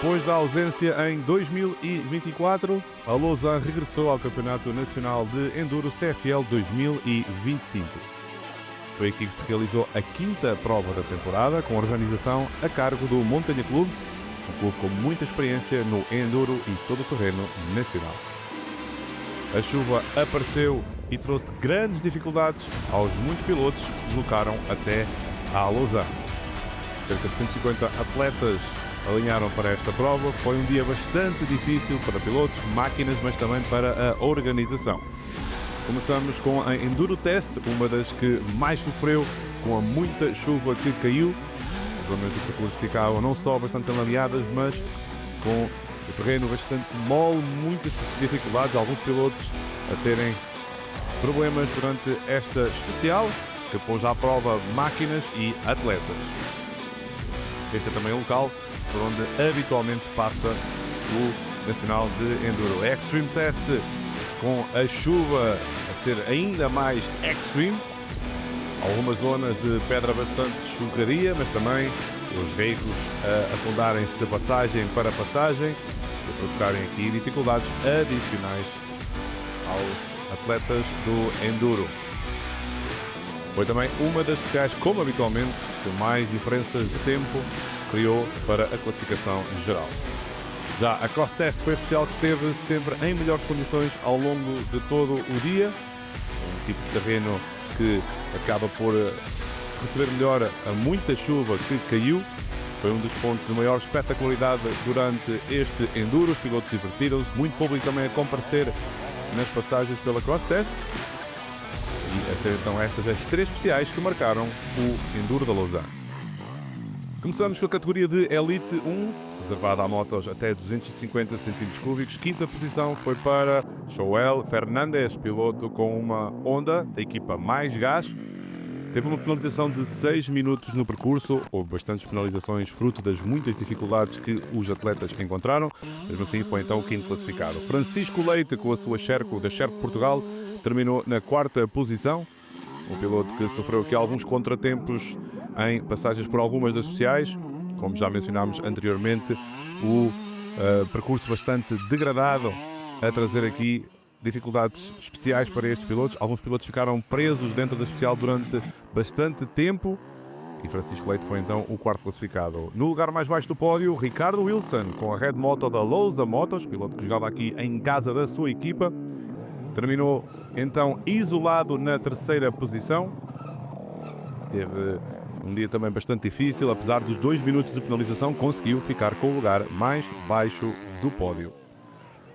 Depois da ausência em 2024, a Lausanne regressou ao Campeonato Nacional de Enduro CFL 2025. Foi aqui que se realizou a quinta prova da temporada, com a organização a cargo do Montanha Clube, um clube com muita experiência no enduro e todo o terreno nacional. A chuva apareceu e trouxe grandes dificuldades aos muitos pilotos que se deslocaram até à Lausanne. Cerca de 150 atletas alinharam para esta prova. Foi um dia bastante difícil para pilotos, máquinas, mas também para a organização. Começamos com a Enduro Test, uma das que mais sofreu com a muita chuva que caiu. As zonas do percurso ficavam não só bastante alameadas, mas com o terreno bastante mole, muitas dificuldades, alguns pilotos a terem problemas durante esta especial, que pôs à prova máquinas e atletas. Este é também o local por onde habitualmente passa o Nacional de Enduro. Extreme Test, com a chuva a ser ainda mais extreme. Algumas zonas de pedra bastante escorregadia, mas também os veículos a afundarem-se de passagem para passagem e a provocarem aqui dificuldades adicionais aos atletas do Enduro. Foi também uma das especiais, como habitualmente, que mais diferenças de tempo criou para a classificação geral. Já a Cross Test foi a especial que esteve sempre em melhores condições ao longo de todo o dia. Um tipo de terreno que acaba por receber melhor a muita chuva que caiu. Foi um dos pontos de maior espetacularidade durante este enduro. Os pilotos divertiram-se, muito público também a comparecer nas passagens pela Cross Test. E a ser então estas as três especiais que marcaram o Enduro da Lausanne. Começamos com a categoria de Elite 1, reservada a motos até 250 cm3. Quinta posição foi para Joel Fernandes, piloto com uma Honda da equipa Mais Gás. Teve uma penalização de 6 minutos no percurso. Houve bastantes penalizações, fruto das muitas dificuldades que os atletas encontraram. Mesmo assim, foi então o quinto classificado. Francisco Leite, com a sua Sherco da Sherco Portugal, terminou na quarta posição. Um piloto que sofreu aqui alguns contratempos em passagens por algumas das especiais. Como já mencionámos anteriormente, o percurso bastante degradado a trazer aqui dificuldades especiais para estes pilotos. Alguns pilotos ficaram presos dentro da especial durante bastante tempo e Francisco Leite foi então o quarto classificado. No lugar mais baixo do pódio, Ricardo Wilson, com a Red Moto da Lousa Motos, piloto que jogava aqui em casa da sua equipa. Terminou então isolado na terceira posição. Teve um dia também bastante difícil, apesar dos 2 minutos de penalização, conseguiu ficar com o lugar mais baixo do pódio.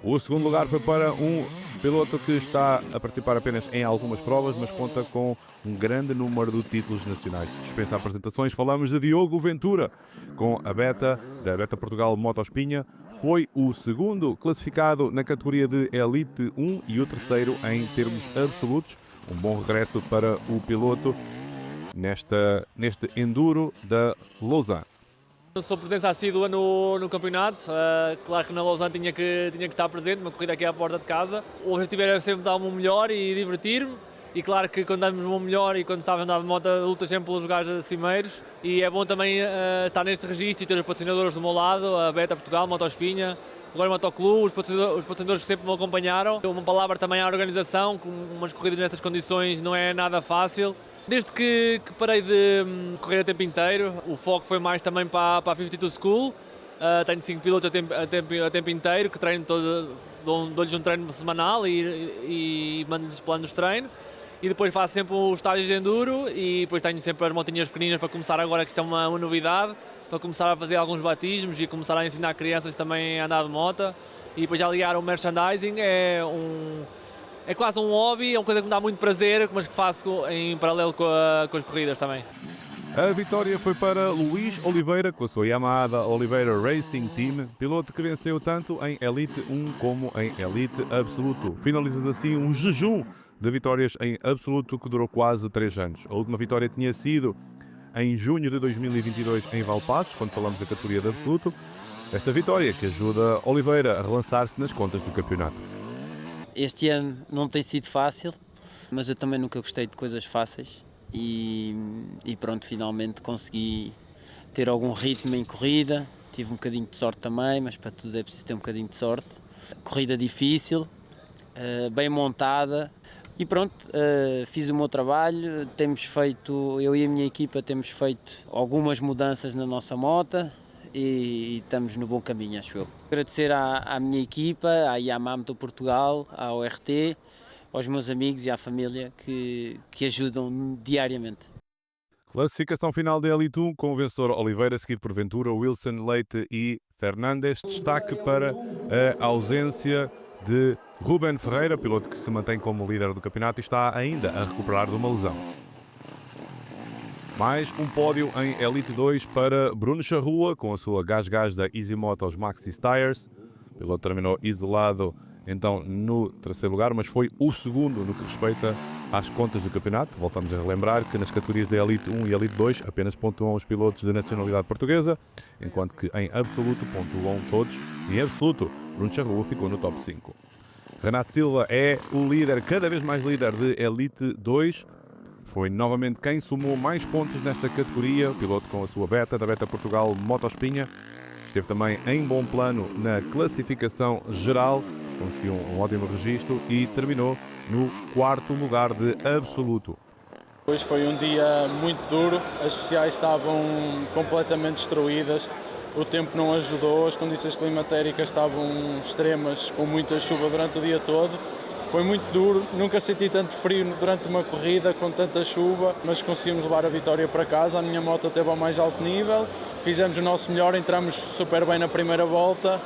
O segundo lugar foi para um piloto que está a participar apenas em algumas provas, mas conta com um grande número de títulos nacionais. Dispensa apresentações, falamos de Diogo Ventura, com a da Beta Portugal Motospinha. Foi o segundo classificado na categoria de Elite 1 e o terceiro em termos absolutos. Um bom regresso para o piloto neste Enduro da Lausanne. Sou presença assídua no campeonato, claro que na Lausanne tinha que estar presente, uma corrida aqui à porta de casa. O objetivo era sempre dar o meu melhor e divertir-me, e claro que quando damos o meu melhor e quando sabes andar de moto, lutas sempre pelos lugares cimeiros, e é bom também estar neste registro e ter os patrocinadores do meu lado, a Beta Portugal, Motospinha, o Glória Motoclube, os patrocinadores que sempre me acompanharam. Uma palavra também à organização, com umas corridas nestas condições não é nada fácil. Desde que parei de correr a tempo inteiro, o foco foi mais também para a 52 School. Tenho 5 pilotos a tempo inteiro, que treino dou-lhes um treino semanal e mando-lhes planos de treino. E depois faço sempre os estágios de enduro e depois tenho sempre as montinhas pequeninas para começar agora, que isto é uma novidade, para começar a fazer alguns batismos e começar a ensinar crianças também a andar de moto. E depois já ligar o merchandising, é quase um hobby, é uma coisa que me dá muito prazer, mas que faço em paralelo com as corridas também. A vitória foi para Luís Oliveira, com a sua Yamaha Oliveira Racing Team, piloto que venceu tanto em Elite 1 como em Elite Absoluto. Finalizas assim um jejum de vitórias em Absoluto que durou quase 3 anos. A última vitória tinha sido em junho de 2022 em Valpassos, quando falamos da categoria de Absoluto. Esta vitória que ajuda Oliveira a relançar-se nas contas do campeonato. Este ano não tem sido fácil, mas eu também nunca gostei de coisas fáceis e pronto, finalmente consegui ter algum ritmo em corrida, tive um bocadinho de sorte também, mas para tudo é preciso ter um bocadinho de sorte. Corrida difícil, bem montada e pronto, fiz o meu trabalho, eu e a minha equipa temos feito algumas mudanças na nossa moto e estamos no bom caminho, acho eu. Agradecer à minha equipa, à Yamaha do Portugal, à ORT, aos meus amigos e à família que ajudam diariamente. Classificação final da Elite 1 com o vencedor Oliveira, seguido por Ventura, Wilson, Leite e Fernandes. Destaque para a ausência de Ruben Ferreira, piloto que se mantém como líder do campeonato e está ainda a recuperar de uma lesão. Mais um pódio em Elite 2 para Bruno Charrua, com a sua Gás da Easy Motos Maxxis Tires. O piloto terminou isolado então no terceiro lugar, mas foi o segundo no que respeita às contas do campeonato. Voltamos a relembrar que nas categorias da Elite 1 e Elite 2 apenas pontuam os pilotos de nacionalidade portuguesa, enquanto que em absoluto pontuam todos. E em absoluto, Bruno Charrua ficou no top 5. Renato Silva é o líder, cada vez mais líder de Elite 2. Foi novamente quem somou mais pontos nesta categoria, o piloto com a sua Beta, da Beta Portugal Motospinha. Esteve também em bom plano na classificação geral, conseguiu um ótimo registro e terminou no quarto lugar de absoluto. Hoje foi um dia muito duro, as sociais estavam completamente destruídas, o tempo não ajudou, as condições climatéricas estavam extremas, com muita chuva durante o dia todo. Foi muito duro, nunca senti tanto frio durante uma corrida com tanta chuva, mas conseguimos levar a vitória para casa. A minha moto esteve ao mais alto nível, fizemos o nosso melhor, entramos super bem na primeira volta,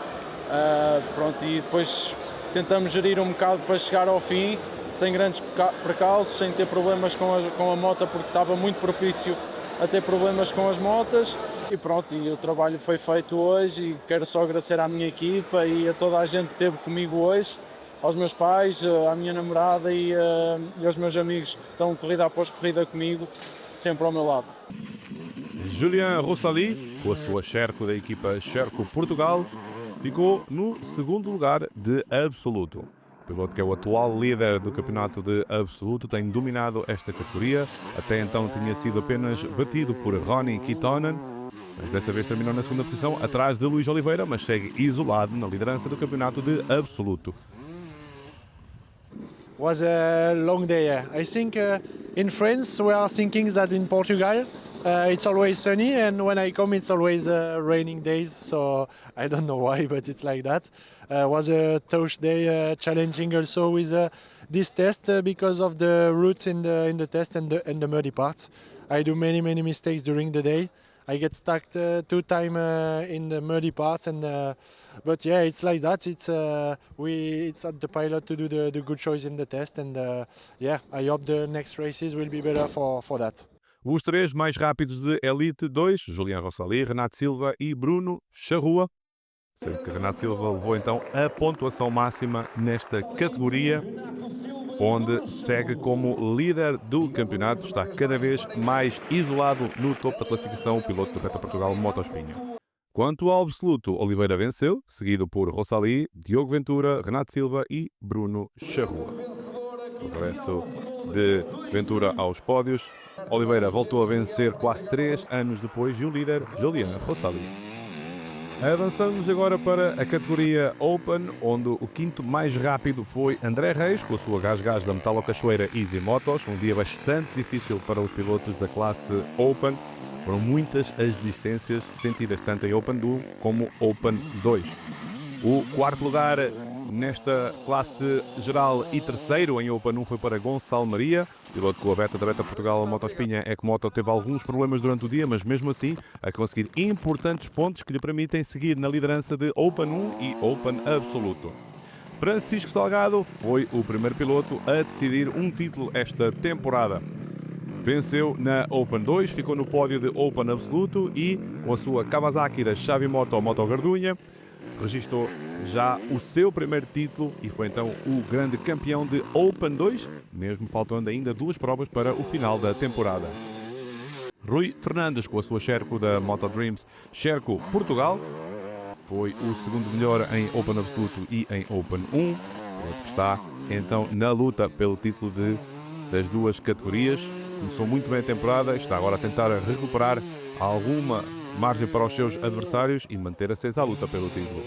e depois tentamos gerir um bocado para chegar ao fim, sem grandes percalços, sem ter problemas com a moto, porque estava muito propício a ter problemas com as motas. E pronto, e o trabalho foi feito hoje e quero só agradecer à minha equipa e a toda a gente que esteve comigo hoje, aos meus pais, à minha namorada e aos meus amigos que estão corrida após corrida comigo, sempre ao meu lado. Julien Rossali, com a sua Sherco da equipa Sherco Portugal, ficou no segundo lugar de absoluto. O piloto que é o atual líder do campeonato de absoluto tem dominado esta categoria. Até então tinha sido apenas batido por Ronnie Kittonen, mas desta vez terminou na segunda posição, atrás de Luís Oliveira, mas segue isolado na liderança do campeonato de absoluto. Was a long day. I think in France we are thinking that in Portugal it's always sunny, and when I come it's always raining days. So I don't know why, but it's like that. Was a tough day, challenging also with this test because of the routes in the test and the muddy parts. I do many mistakes during the day. I get stuck 2 times in the muddy parts, but yeah, it's like that. It's at the pilot to do the good choice in the test, and I hope the next races will be better for that. Os três mais rápidos de Elite 2, Julien Rossali, Renato Silva e Bruno Charrua. Sendo que Renato Silva levou então a pontuação máxima nesta categoria, onde segue como líder do campeonato, está cada vez mais isolado no topo da classificação, o piloto do Beta Portugal Motospinha. Quanto ao absoluto, Oliveira venceu, seguido por Rossali, Diogo Ventura, Renato Silva e Bruno Charrua. O regresso de Ventura aos pódios. Oliveira voltou a vencer quase 3 anos depois e o líder, Julien Rossali. Avançamos agora para a categoria Open, onde o quinto mais rápido foi André Reis, com a sua Gás da Metalo Cachoeira Easy Motos. Um dia bastante difícil para os pilotos da classe Open. Foram muitas as desistências sentidas tanto em Open 1 como Open 2. O quarto lugar nesta classe geral e terceiro em Open 1 foi para Gonçalo Maria, piloto com a Beta da Beta Portugal Motospinha. Ecomoto teve alguns problemas durante o dia, mas mesmo assim a conseguir importantes pontos que lhe permitem seguir na liderança de Open 1 e Open Absoluto. Francisco Salgado foi o primeiro piloto a decidir um título esta temporada. Venceu na Open 2, ficou no pódio de Open Absoluto e, com a sua Kawasaki da Xavi Moto Gardunha, registrou já o seu primeiro título e foi então o grande campeão de Open 2, mesmo faltando ainda 2 provas para o final da temporada. Rui Fernandes, com a sua Sherco da Moto Dreams Sherco Portugal, foi o segundo melhor em Open Absoluto e em Open 1, que está então na luta pelo título das duas categorias. Começou muito bem a temporada, está agora a tentar recuperar alguma margem para os seus adversários e manter acesa a luta pelo título.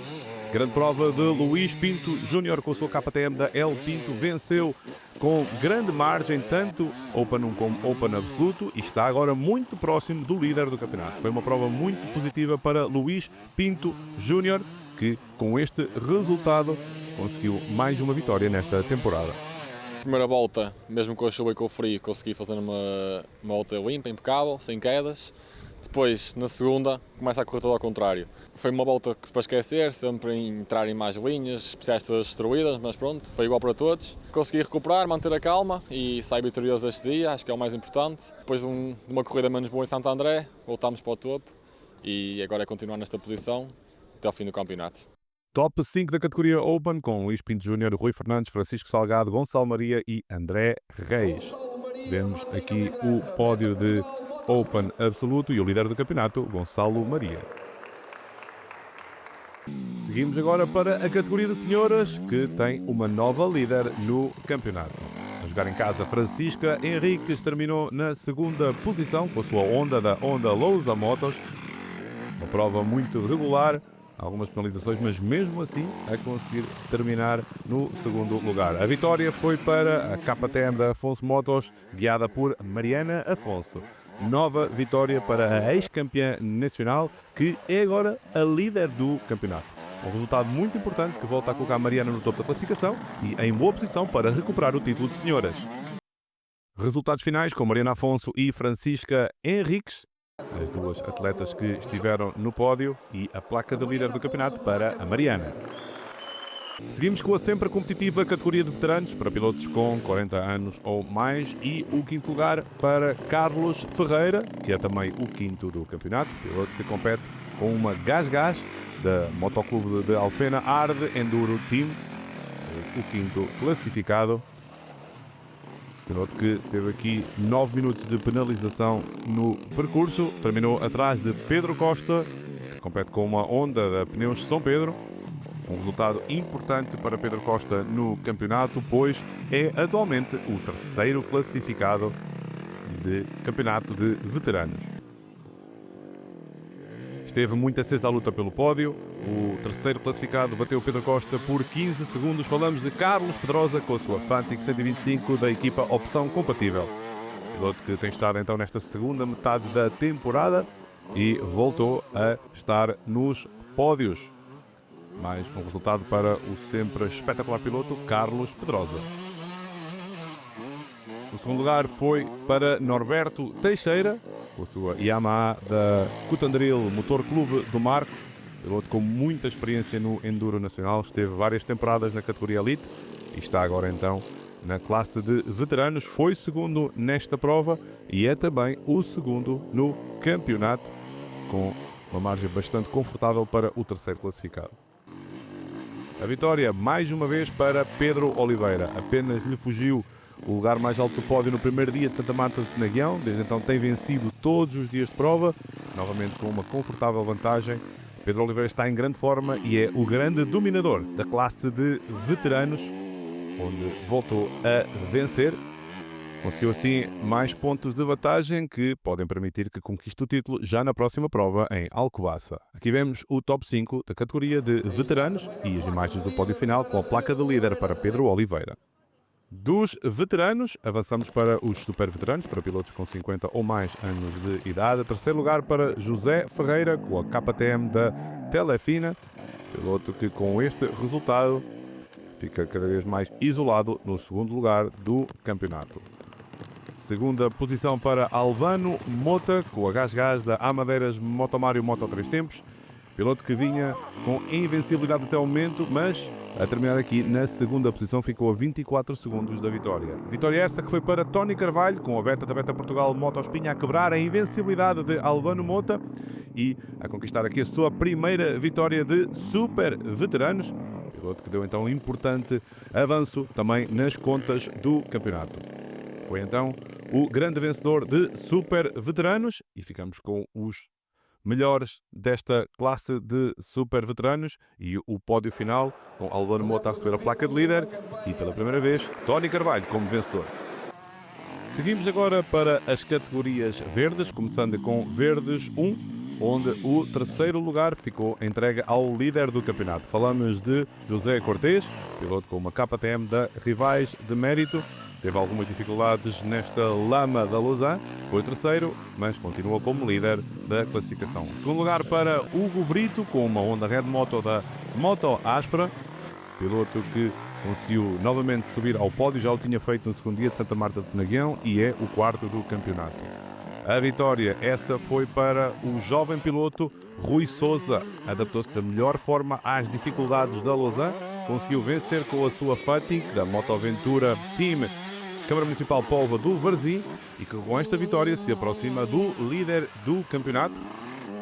Grande prova de Luís Pinto Júnior com a sua KTM da El Pinto, venceu com grande margem tanto Open 1 como Open Absoluto e está agora muito próximo do líder do campeonato. Foi uma prova muito positiva para Luís Pinto Júnior, que com este resultado conseguiu mais uma vitória nesta temporada. Primeira volta, mesmo com a chuva e com o frio, consegui fazer uma volta limpa, impecável, sem quedas. Depois, na segunda, começa a correr todo ao contrário. Foi uma volta para esquecer, sempre entrar em mais linhas, especiais todas destruídas, mas pronto, foi igual para todos. Consegui recuperar, manter a calma e sair vitorioso este dia, acho que é o mais importante. Depois de uma corrida menos boa em Santo André, voltámos para o topo e agora é continuar nesta posição até ao fim do campeonato. Top 5 da categoria Open com Luís Pinto Júnior, Rui Fernandes, Francisco Salgado, Gonçalo Maria e André Reis. Vemos aqui o pódio de Open Absoluto e o líder do campeonato, Gonçalo Maria. Seguimos agora para a categoria de senhoras, que tem uma nova líder no campeonato. A jogar em casa, Francisca Henriques terminou na segunda posição com a sua Honda da Honda Lousa Motos. Uma prova muito regular, algumas penalizações, mas mesmo assim a conseguir terminar no segundo lugar. A vitória foi para a KTM da Afonso Motos, guiada por Mariana Afonso. Nova vitória para a ex-campeã nacional, que é agora a líder do campeonato. Um resultado muito importante que volta a colocar a Mariana no topo da classificação e em boa posição para recuperar o título de senhoras. Resultados finais com Mariana Afonso e Francisca Henriques, as duas atletas que estiveram no pódio, e a placa de líder do campeonato para a Mariana. Seguimos com a sempre competitiva categoria de veteranos para pilotos com 40 anos ou mais e o quinto lugar para Carlos Ferreira, que é também o quinto do campeonato, piloto que compete com uma Gás da Motoclube de Alfena Arde Enduro Team, o quinto classificado. Piloto que teve aqui 9 minutos de penalização no percurso, terminou atrás de Pedro Costa, que compete com uma Honda da Pneus São Pedro. Um resultado importante para Pedro Costa no campeonato, pois é atualmente o terceiro classificado de campeonato de veteranos. Esteve muito acesa a luta pelo pódio. O terceiro classificado bateu Pedro Costa por 15 segundos. Falamos de Carlos Pedrosa com a sua Fantic 125 da equipa Opção Compatível. Piloto que tem estado então nesta segunda metade da temporada e voltou a estar nos pódios. Mais um resultado para o sempre espetacular piloto Carlos Pedrosa. O segundo lugar foi para Norberto Teixeira, com a sua Yamaha da Cutandril Motor Clube do Marco. Piloto com muita experiência no Enduro Nacional, esteve várias temporadas na categoria Elite e está agora então na classe de veteranos. Foi segundo nesta prova e é também o segundo no campeonato, com uma margem bastante confortável para o terceiro classificado. A vitória, mais uma vez, para Pedro Oliveira. Apenas lhe fugiu o lugar mais alto do pódio no primeiro dia de Santa Marta de Penaguião. Desde então tem vencido todos os dias de prova, novamente com uma confortável vantagem. Pedro Oliveira está em grande forma e é o grande dominador da classe de veteranos, onde voltou a vencer. Conseguiu assim mais pontos de vantagem que podem permitir que conquiste o título já na próxima prova em Alcobaça. Aqui vemos o top 5 da categoria de veteranos e as imagens do pódio final com a placa de líder para Pedro Oliveira. Dos veteranos, avançamos para os super veteranos, para pilotos com 50 ou mais anos de idade. Terceiro lugar para José Ferreira, com a KTM da Telefina, piloto que com este resultado fica cada vez mais isolado no segundo lugar do campeonato. Segunda posição para Albano Mota, com a Gás da Amadeiras Motomário Moto 3 Tempos, piloto que vinha com invencibilidade até o momento, mas a terminar aqui na segunda posição ficou a 24 segundos da vitória. Vitória essa que foi para Tony Carvalho, com a Beta da Beta Portugal Motospinha a quebrar a invencibilidade de Albano Mota e a conquistar aqui a sua primeira vitória de super veteranos, piloto que deu então um importante avanço também nas contas do campeonato. Foi então o grande vencedor de super veteranos e ficamos com os melhores desta classe de super veteranos e o pódio final com Albano Mota a receber a placa de líder e pela primeira vez Tony Carvalho como vencedor. Seguimos agora para as categorias verdes, começando com Verdes 1, onde o terceiro lugar ficou entregue ao líder do campeonato. Falamos de José Cortés, piloto com uma KTM da Rivais de Mérito. Teve algumas dificuldades nesta lama da Lausanne, foi o terceiro, mas continua como líder da classificação. Segundo lugar para Hugo Brito, com uma Honda Red Moto da Moto Aspra, piloto que conseguiu novamente subir ao pódio, já o tinha feito no segundo dia de Santa Marta de Penaguião e é o quarto do campeonato. A vitória, essa foi para o jovem piloto Rui Sousa. Adaptou-se da melhor forma às dificuldades da Lausanne, conseguiu vencer com a sua Fatigue da Motoventura Team Câmara Municipal Póvoa do Varzim e que com esta vitória se aproxima do líder do campeonato.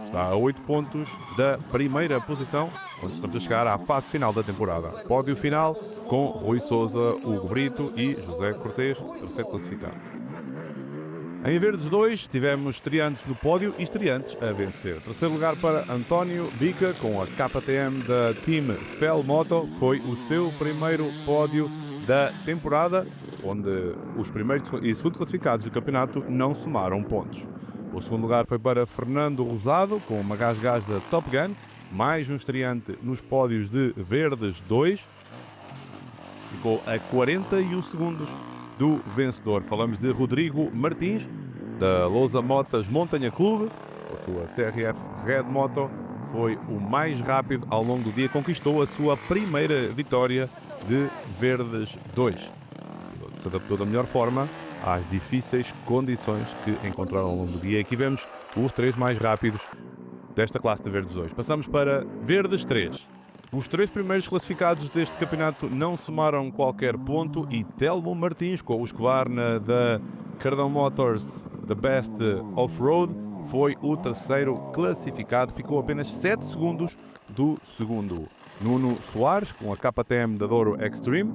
Está a 8 pontos da primeira posição, onde estamos a chegar à fase final da temporada. Pódio final com Rui Sousa, Hugo Brito e José Cortés, terceiro classificado. Em Verdes 2, tivemos estreantes no pódio e estreantes a vencer. Terceiro lugar para António Bica, com a KTM da Team Fel Moto. Foi o seu primeiro pódio da temporada, onde os primeiros e segundo classificados do campeonato não somaram pontos. O segundo lugar foi para Fernando Rosado, com uma Gas da Top Gun, mais um estreante nos pódios de Verdes 2. Ficou a 41 segundos do vencedor. Falamos de Rodrigo Martins, da Lousa Motas Montanha Clube, a sua CRF Red Moto. Foi o mais rápido ao longo do dia, conquistou a sua primeira vitória de Verdes 2. Se adaptou da melhor forma às difíceis condições que encontraram ao longo do dia. Aqui vemos os três mais rápidos desta classe de Verdes 2. Passamos para Verdes 3. Os três primeiros classificados deste campeonato não somaram qualquer ponto e Telmo Martins, com o Escobar da Cardão Motors The Best Off-Road, foi o terceiro classificado, ficou apenas 7 segundos do segundo. Nuno Soares, com a KTM da Douro Extreme,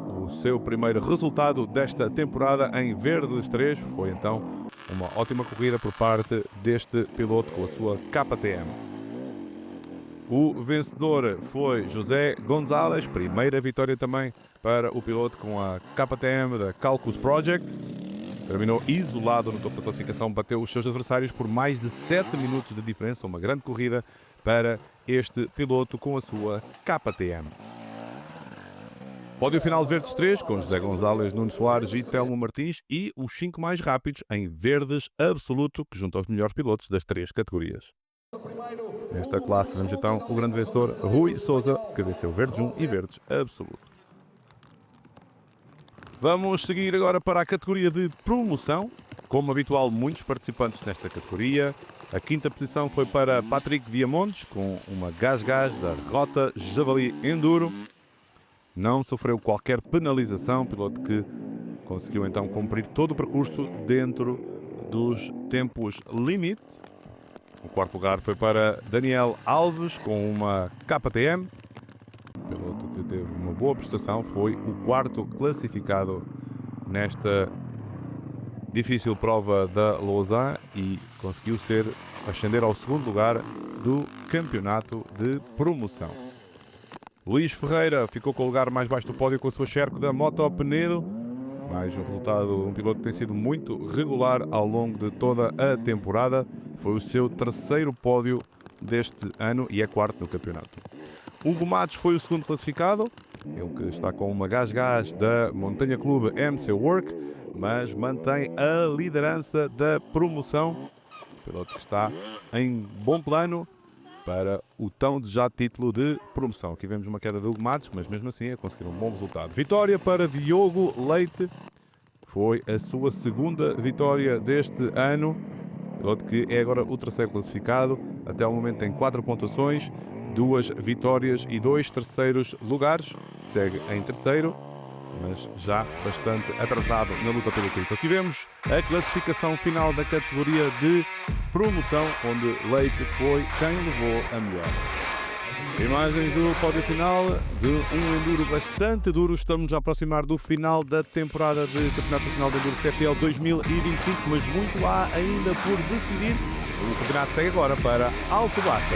o seu primeiro resultado desta temporada em Verdes 3, foi então uma ótima corrida por parte deste piloto com a sua KTM. O vencedor foi José Gonzalez, primeira vitória também para o piloto com a KTM da Calcus Project. Terminou isolado no topo da classificação, bateu os seus adversários por mais de 7 minutos de diferença, uma grande corrida para este piloto com a sua KTM. Pódio final de Verdes 3, com José Gonzalez, Nuno Soares e Telmo Martins, e os 5 mais rápidos em Verdes Absoluto, que junta os melhores pilotos das 3 categorias. Nesta classe vemos então o grande vencedor Rui Sousa, que venceu Verdes 1 e Verdes Absoluto. Vamos seguir agora para a categoria de promoção. Como habitual, muitos participantes nesta categoria. A quinta posição foi para Patrick Viamontes, com uma Gas da Rota Javali Enduro. Não sofreu qualquer penalização, piloto que conseguiu então cumprir todo o percurso dentro dos tempos limite. O quarto lugar foi para Daniel Alves, com uma KTM. O piloto que teve uma boa prestação, foi o quarto classificado nesta difícil prova da Lausanne e conseguiu ascender ao segundo lugar do campeonato de promoção. Luís Ferreira ficou com o lugar mais baixo do pódio com a sua Sherco da Moto Penedo. Mais um resultado, um piloto que tem sido muito regular ao longo de toda a temporada. Foi o seu terceiro pódio deste ano e é quarto no campeonato. Hugo Matos foi o segundo classificado, ele que está com uma Gas da Montanha Clube MC Work, mas mantém a liderança da promoção. O piloto que está em bom plano para o tão desejado título de promoção. Aqui vemos uma queda de Hugo Matos, mas mesmo assim é conseguir um bom resultado. Vitória para Diogo Leite, foi a sua segunda vitória deste ano. Piloto que é agora o terceiro classificado, até ao momento tem 4 pontuações, 2 vitórias e 2 terceiros lugares. Segue em terceiro, mas já bastante atrasado na luta pelo título. Aqui vemos a classificação final da categoria de promoção, onde Leite foi quem levou a melhor. Imagens do pódio final de um enduro bastante duro. Estamos a aproximar do final da temporada de Campeonato Nacional de Enduro CFL 2025, mas muito há ainda por decidir. O campeonato segue agora para Alcobaça.